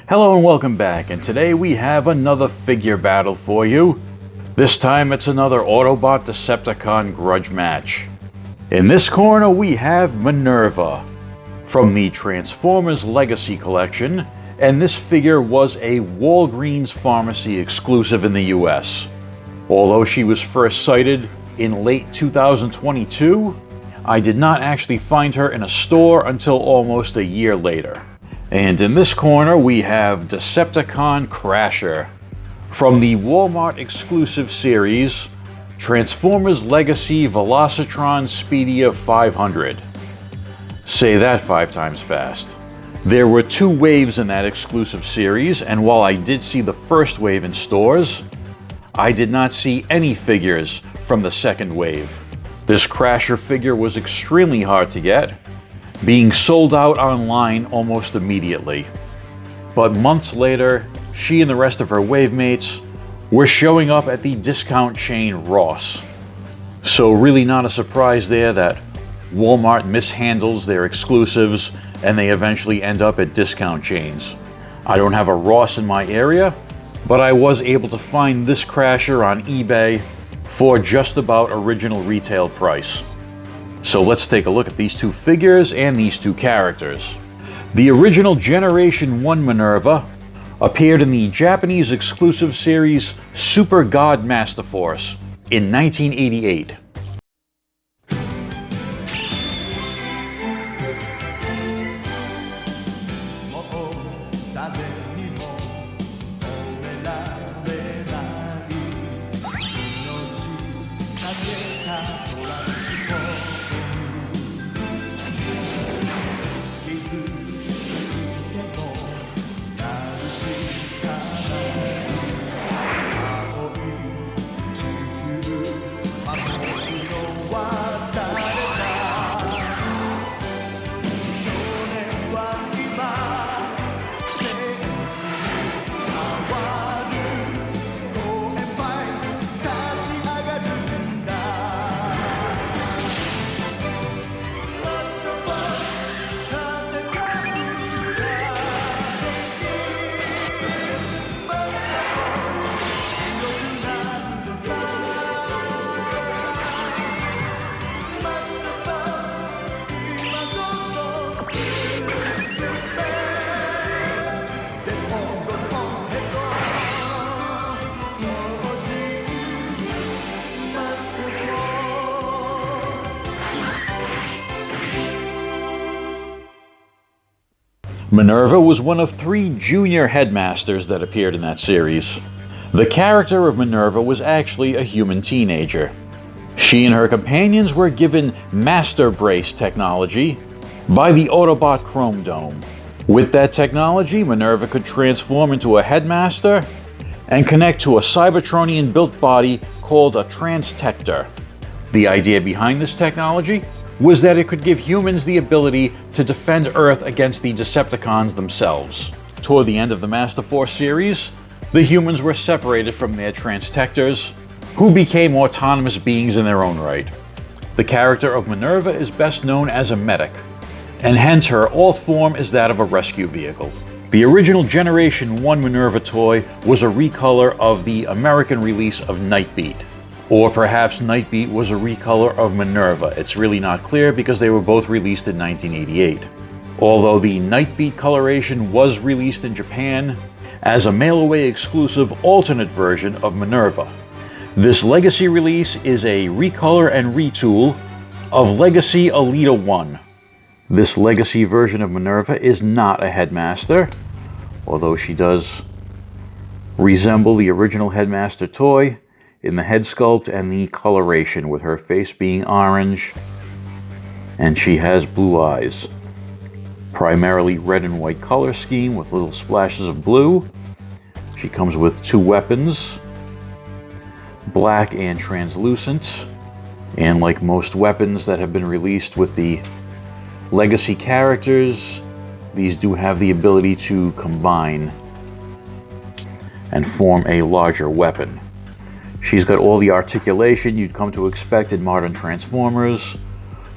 Hello and welcome back, and today we have another figure battle for you. This time it's another Autobot Decepticon grudge match. In this corner we have Minerva from the Transformers Legacy Collection, and this figure was a Walgreens pharmacy exclusive in the US. Although she was first sighted in late 2022, I did not actually find her in a store until almost a year later. And in this corner we have Decepticon Crasher from the Walmart exclusive series Transformers Legacy Velocitron Speedia 500. Say that 5 times fast. There were 2 waves in that exclusive series, and while I did see the first wave in stores, I did not see any figures from the second wave. This Crasher figure was extremely hard to get, being sold out online almost immediately. But months later, she and the rest of her wave mates were showing up at the discount chain Ross. So really not a surprise there that Walmart mishandles their exclusives and they eventually end up at discount chains. I don't have a Ross in my area, but I was able to find this Crasher on eBay for just about original retail price. So let's take a look at these 2 figures and these 2 characters. The original Generation 1 Minerva appeared in the Japanese exclusive series Super God Master Force in 1988. Minerva was one of 3 junior headmasters that appeared in that series. The character of Minerva was actually a human teenager. She and her companions were given Master Brace technology by the Autobot Chrome Dome. With that technology, Minerva could transform into a headmaster and connect to a Cybertronian-built body called a Transtector. The idea behind this technology was that it could give humans the ability to defend Earth against the Decepticons themselves. Toward the end of the Master Force series, the humans were separated from their Transtectors, who became autonomous beings in their own right. The character of Minerva is best known as a medic, and hence her alt form is that of a rescue vehicle. The original Generation 1 Minerva toy was a recolor of the American release of Nightbeat. Or perhaps Nightbeat was a recolor of Minerva. It's really not clear because they were both released in 1988. Although the Nightbeat coloration was released in Japan as a mail-away exclusive alternate version of Minerva. This Legacy release is a recolor and retool of Legacy Alita 1. This Legacy version of Minerva is not a headmaster, although she does resemble the original headmaster toy in the head sculpt and the coloration, with her face being orange, and she has blue eyes. Primarily red and white color scheme with little splashes of blue. She comes with 2 weapons, black and translucent, and like most weapons that have been released with the Legacy characters, these do have the ability to combine and form a larger weapon. She's got all the articulation you'd come to expect in modern Transformers,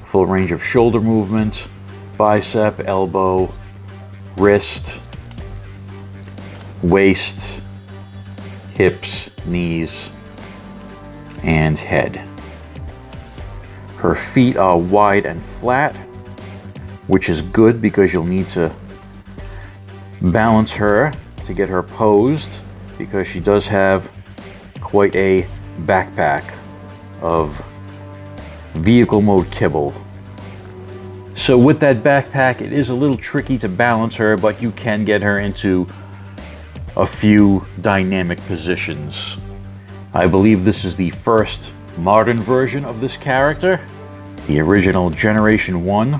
full range of shoulder movement, bicep, elbow, wrist, waist, hips, knees, and head. Her feet are wide and flat, which is good because you'll need to balance her to get her posed, because she does have quite a backpack of vehicle mode kibble. So with that backpack, it is a little tricky to balance her, but you can get her into a few dynamic positions. I believe this is the first modern version of this character. The original Generation 1,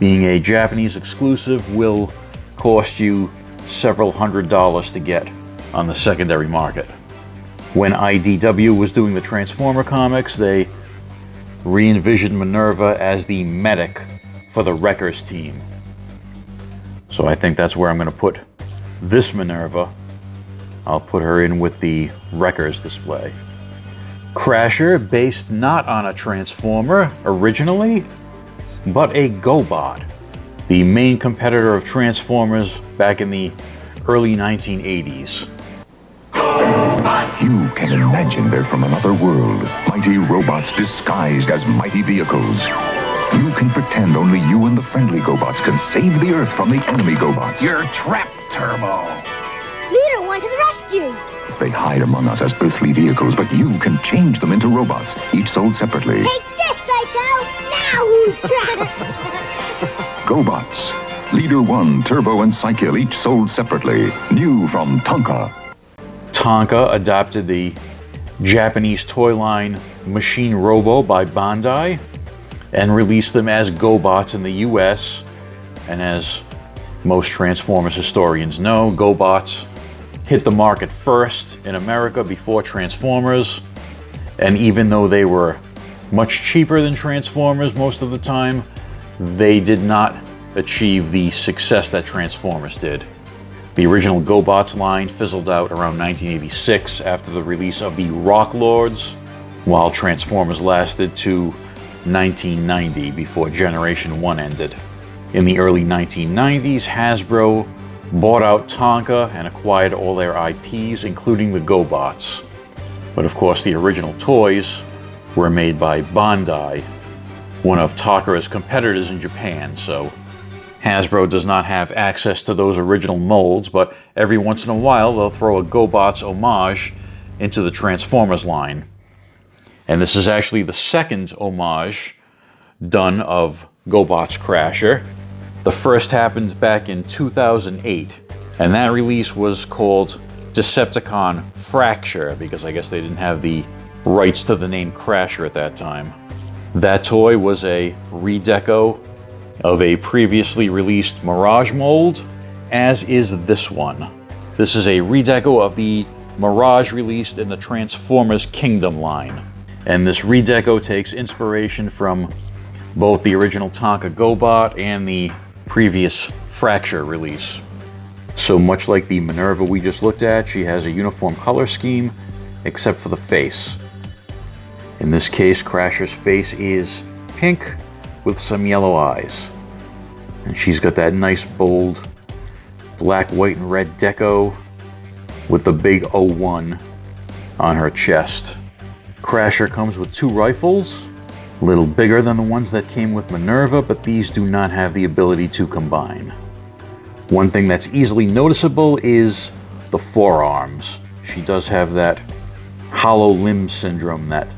being a Japanese exclusive, will cost you several $100s to get on the secondary market. When IDW was doing the Transformer comics, they re-envisioned Minerva as the medic for the Wreckers team. So I think that's where I'm going to put this Minerva. I'll put her in with the Wreckers display. Crasher, based not on a Transformer originally, but a GoBot, the main competitor of Transformers back in the early 1980s. You can imagine they're from another world, mighty robots disguised as mighty vehicles. You can pretend only you and the friendly GoBots can save the Earth from the enemy GoBots. You're trapped, Turbo. Leader, one to the rescue! They hide among us as earthly vehicles, but you can change them into robots, each sold separately. Take this, Psycho! Now who's trapped? GoBots. Leader 1, Turbo, and Psykill, each sold separately. New from Tonka. Tonka adopted the Japanese toy line Machine Robo by Bandai and released them as GoBots in the US. And as most Transformers historians know, GoBots hit the market first in America before Transformers. And even though they were much cheaper than Transformers most of the time, they did not achieve the success that Transformers did. The original GoBots line fizzled out around 1986 after the release of the Rock Lords, while Transformers lasted to 1990 before Generation 1 ended. In the early 1990s, Hasbro bought out Tonka and acquired all their IPs, including the GoBots. But of course, the original toys were made by Bandai, one of Takara's competitors in Japan, so Hasbro does not have access to those original molds, but every once in a while they'll throw a GoBots homage into the Transformers line. And this is actually the second homage done of GoBots Crasher. The first happened back in 2008, and that release was called Decepticon Fracture, because I guess they didn't have the rights to the name Crasher at that time. That toy was a redeco of a previously released Mirage mold, as is this one. This is a redeco of the Mirage released in the Transformers Kingdom line. And this redeco takes inspiration from both the original Tonka GoBot and the previous Fracture release. So much like the Minerva we just looked at, she has a uniform color scheme, except for the face. In this case, Crasher's face is pink with some yellow eyes. And she's got that nice bold black, white, and red deco with the big 01 on her chest. Crasher comes with two rifles, a little bigger than the ones that came with Minerva, but these do not have the ability to combine. One thing that's easily noticeable is the forearms. She does have that hollow limb syndrome that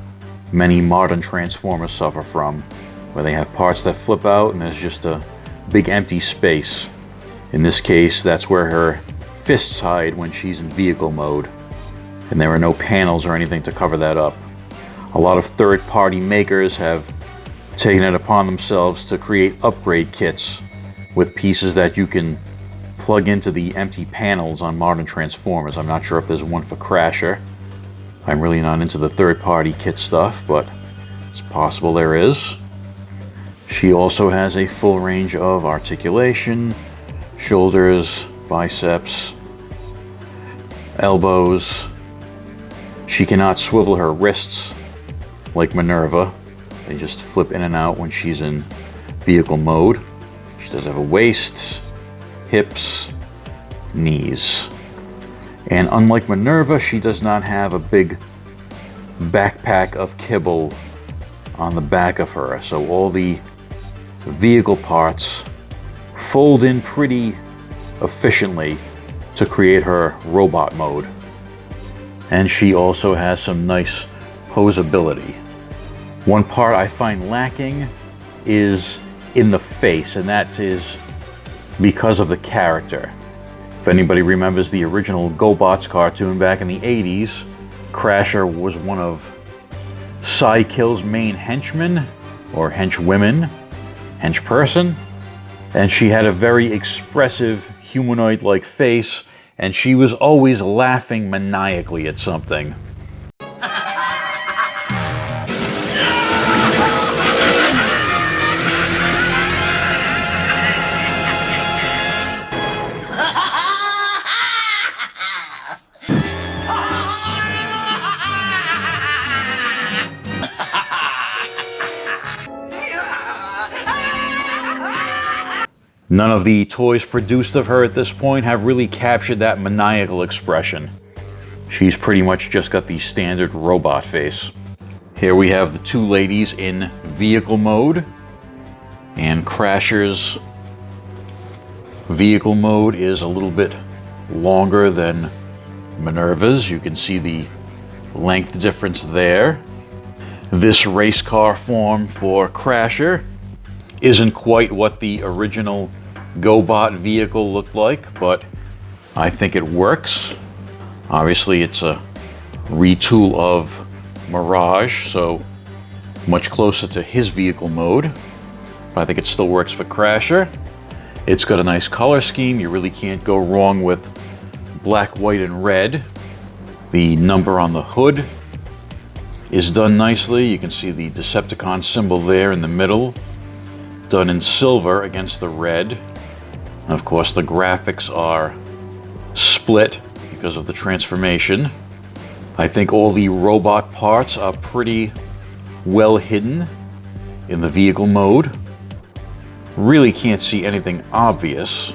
many modern Transformers suffer from, where they have parts that flip out and there's just a big empty space. In this case, that's where her fists hide when she's in vehicle mode, and there are no panels or anything to cover that up. A lot of third-party makers have taken it upon themselves to create upgrade kits with pieces that you can plug into the empty panels on modern Transformers. I'm not sure if there's one for Crasher. I'm really not into the third-party kit stuff, but it's possible there is. She also has a full range of articulation, shoulders, biceps, elbows. She cannot swivel her wrists like Minerva. They just flip in and out when she's in vehicle mode. She does have a waist, hips, knees. And unlike Minerva, she does not have a big backpack of kibble on the back of her. So all the vehicle parts fold in pretty efficiently to create her robot mode. And she also has some nice posability. One part I find lacking is in the face, and that is because of the character. If anybody remembers the original GoBots cartoon back in the 80s, Crasher was one of Psy-Kill's main henchmen, or henchwomen, henchperson, and she had a very expressive humanoid-like face, and she was always laughing maniacally at something. None of the toys produced of her at this point have really captured that maniacal expression. She's pretty much just got the standard robot face. Here we have the two ladies in vehicle mode, and Crasher's vehicle mode is a little bit longer than Minerva's. You can see the length difference there. This race car form for Crasher isn't quite what the original GoBot vehicle looked like, but I think it works. Obviously, it's a retool of Mirage, so much closer to his vehicle mode, but I think it still works for Crasher. It's got a nice color scheme. You really can't go wrong with black, white, and red. The number on the hood is done nicely. You can see the Decepticon symbol there in the middle, done in silver against the red. Of course, the graphics are split because of the transformation. I think all the robot parts are pretty well hidden in the vehicle mode. Really can't see anything obvious.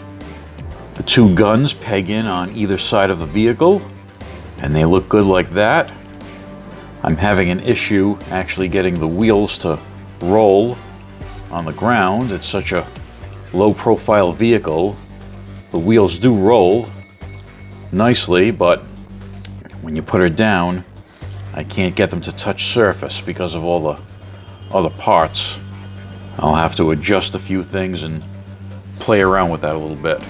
The two guns peg in on either side of the vehicle, and they look good like that. I'm having an issue actually getting the wheels to roll on the ground. It's such a low-profile vehicle. The wheels do roll nicely, but when you put her down, I can't get them to touch surface because of all the other parts. I'll have to adjust a few things and play around with that a little bit.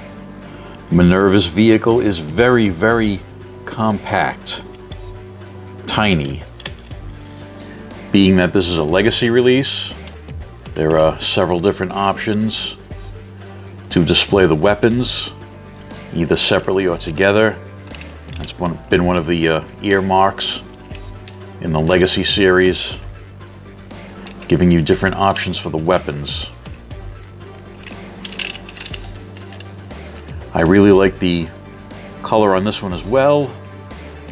Minerva's vehicle is very, very compact, tiny. Being that this is a legacy release, there are several different options to display the weapons, either separately or together. That's been one of the earmarks in the Legacy series, giving you different options for the weapons. I really like the color on this one as well,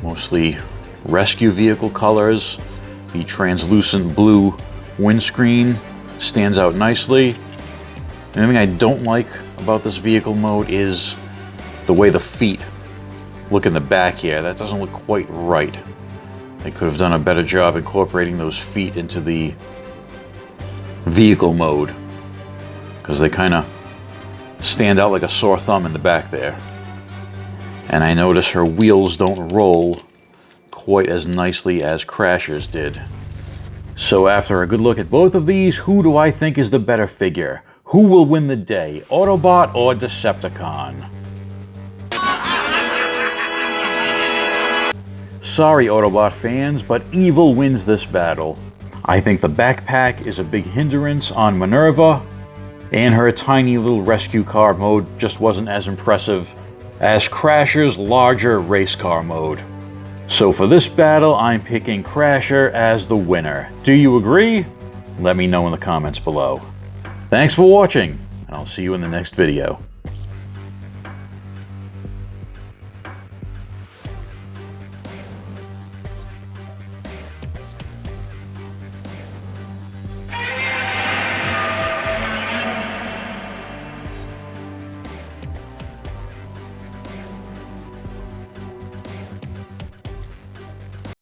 mostly rescue vehicle colors. The translucent blue windscreen stands out nicely. The only thing I don't like about this vehicle mode is the way the feet look in the back here. That doesn't look quite right. They could have done a better job incorporating those feet into the vehicle mode, because they kind of stand out like a sore thumb in the back there. And I notice her wheels don't roll quite as nicely as Crasher's did. So after a good look at both of these, who do I think is the better figure? Who will win the day, Autobot or Decepticon? Sorry, Autobot fans, but evil wins this battle. I think the backpack is a big hindrance on Minerva, and her tiny little rescue car mode just wasn't as impressive as Crasher's larger race car mode. So for this battle, I'm picking Crasher as the winner. Do you agree? Let me know in the comments below. Thanks for watching, and I'll see you in the next video.